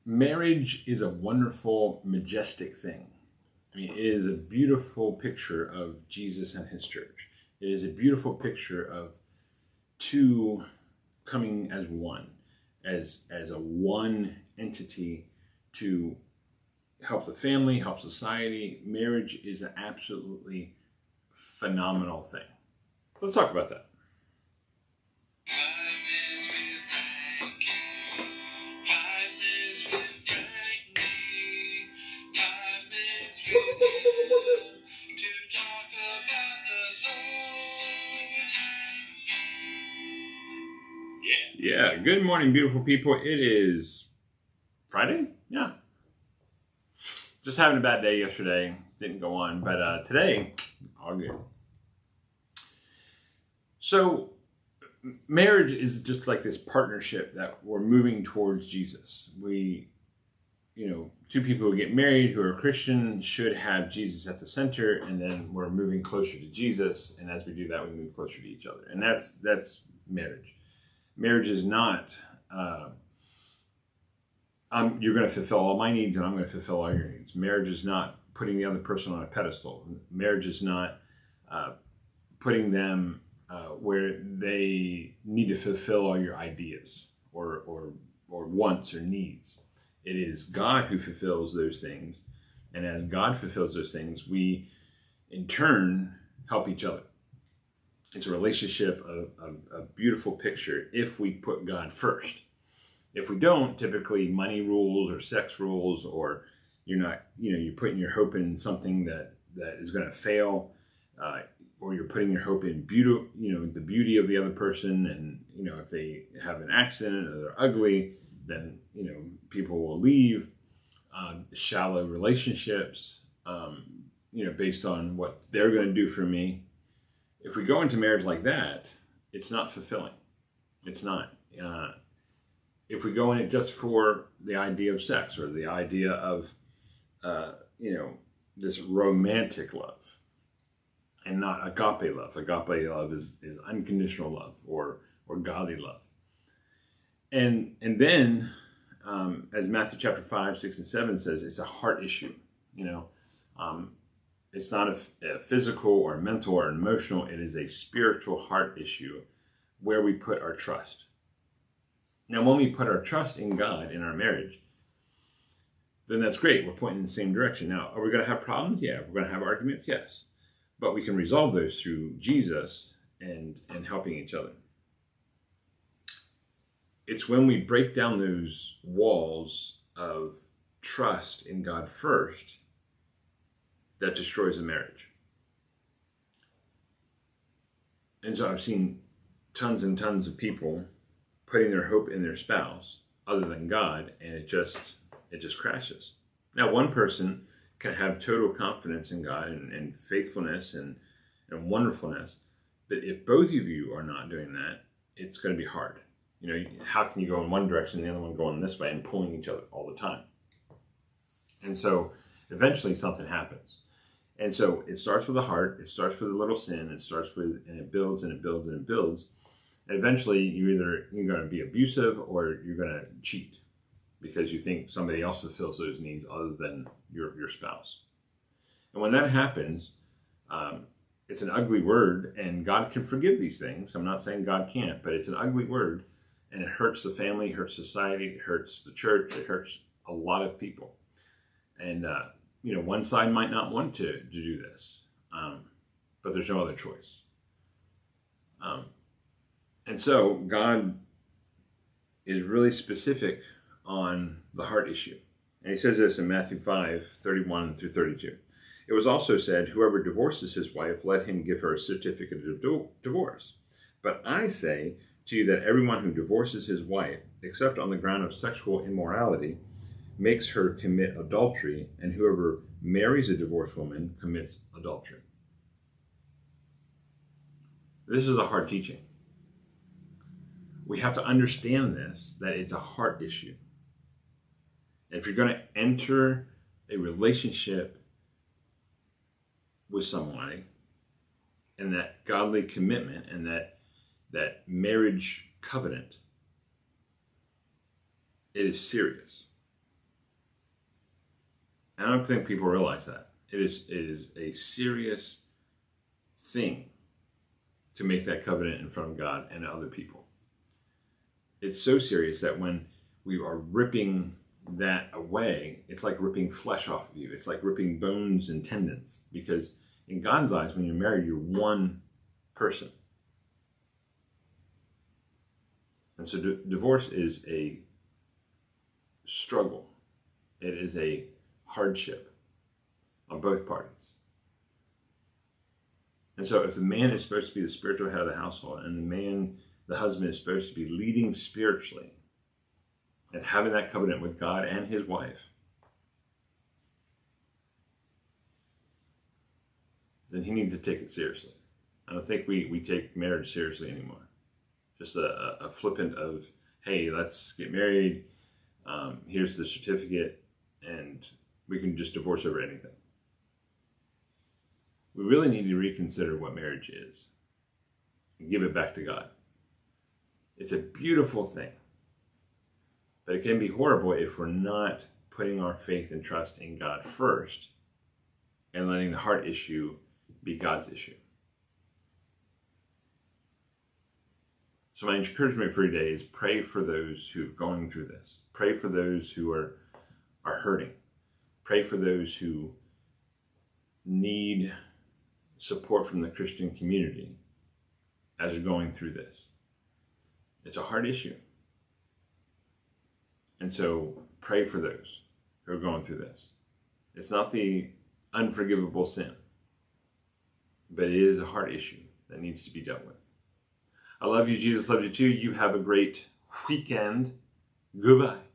Marriage is a wonderful, majestic thing. I mean, it is a beautiful picture of Jesus and his church. It is a beautiful picture of two coming as one, as a one entity to help the family, help society. Marriage is an absolutely phenomenal thing. Let's talk about that. Yeah, good morning, beautiful people. It is Friday? Yeah. Just having a bad day yesterday. Didn't go on, but today, all good. So, marriage is just like this partnership that we're moving towards Jesus. Two people who get married who are Christian should have Jesus at the center, and then we're moving closer to Jesus. And as we do that, we move closer to each other. And that's marriage. Marriage is not, you're going to fulfill all my needs and I'm going to fulfill all your needs. Marriage is not putting the other person on a pedestal. Marriage is not putting them where they need to fulfill all your ideas or wants or needs. It is God who fulfills those things. And as God fulfills those things, we in turn help each other. It's a relationship of a beautiful picture if we put God first. If we don't, typically money rules or sex rules, or you're putting your hope in something that is going to fail, or you're putting your hope in beauty, the beauty of the other person. And, if they have an accident or they're ugly, then, people will leave. Shallow relationships, based on what they're going to do for me. If we go into marriage like that, it's not fulfilling. It's not. If we go in it just for the idea of sex or the idea of, this romantic love and not agape love. Agape love is unconditional love or godly love. And then, as Matthew chapter 5, 6, and 7 says, it's a heart issue, It's not a physical or mental or emotional. It is a spiritual heart issue where we put our trust. Now, when we put our trust in God in our marriage, then that's great. We're pointing in the same direction. Now, are we going to have problems? Yeah. We're going to have arguments? Yes. But we can resolve those through Jesus and helping each other. It's when we break down those walls of trust in God first that destroys a marriage. And so I've seen tons and tons of people putting their hope in their spouse other than God, and it just crashes. Now, one person can have total confidence in God and faithfulness and wonderfulness, but if both of you are not doing that, it's going to be hard. How can you go in one direction and the other one going this way and pulling each other all the time? And so eventually something happens. And so it starts with the heart, it starts with a little sin, and it builds and it builds and it builds. And eventually you're going to be abusive or you're going to cheat because you think somebody else fulfills those needs other than your spouse. And when that happens, it's an ugly word, and God can forgive these things. I'm not saying God can't, but it's an ugly word, and it hurts the family, it hurts society, it hurts the church, it hurts a lot of people. And, one side might not want to do this, but there's no other choice. And so God is really specific on the heart issue. And he says this in Matthew 5, 31 through 32. It was also said, whoever divorces his wife, let him give her a certificate of divorce. But I say to you that everyone who divorces his wife, except on the ground of sexual immorality, makes her commit adultery, and whoever marries a divorced woman commits adultery. This is a hard teaching. We have to understand this, that it's a heart issue. If you're going to enter a relationship with somebody, and that godly commitment and that marriage covenant, it is serious. And I don't think people realize that. It is a serious thing to make that covenant in front of God and other people. It's so serious that when we are ripping that away, it's like ripping flesh off of you. It's like ripping bones and tendons. Because in God's eyes, when you're married, you're one person. And so divorce is a struggle. It is a hardship on both parties. And so if the man is supposed to be the spiritual head of the household, and the husband is supposed to be leading spiritually and having that covenant with God and his wife, then he needs to take it seriously. I don't think we take marriage seriously anymore. Just a flippant of, hey, let's get married, here's the certificate, and we can just divorce over anything. We really need to reconsider what marriage is and give it back to God. It's a beautiful thing, but it can be horrible if we're not putting our faith and trust in God first and letting the heart issue be God's issue. So my encouragement for today is pray for those who are going through this. Pray for those who are hurting. Pray for those who need support from the Christian community as you're going through this. It's a hard issue. And so pray for those who are going through this. It's not the unforgivable sin, but it is a hard issue that needs to be dealt with. I love you. Jesus loves you too. You have a great weekend. Goodbye.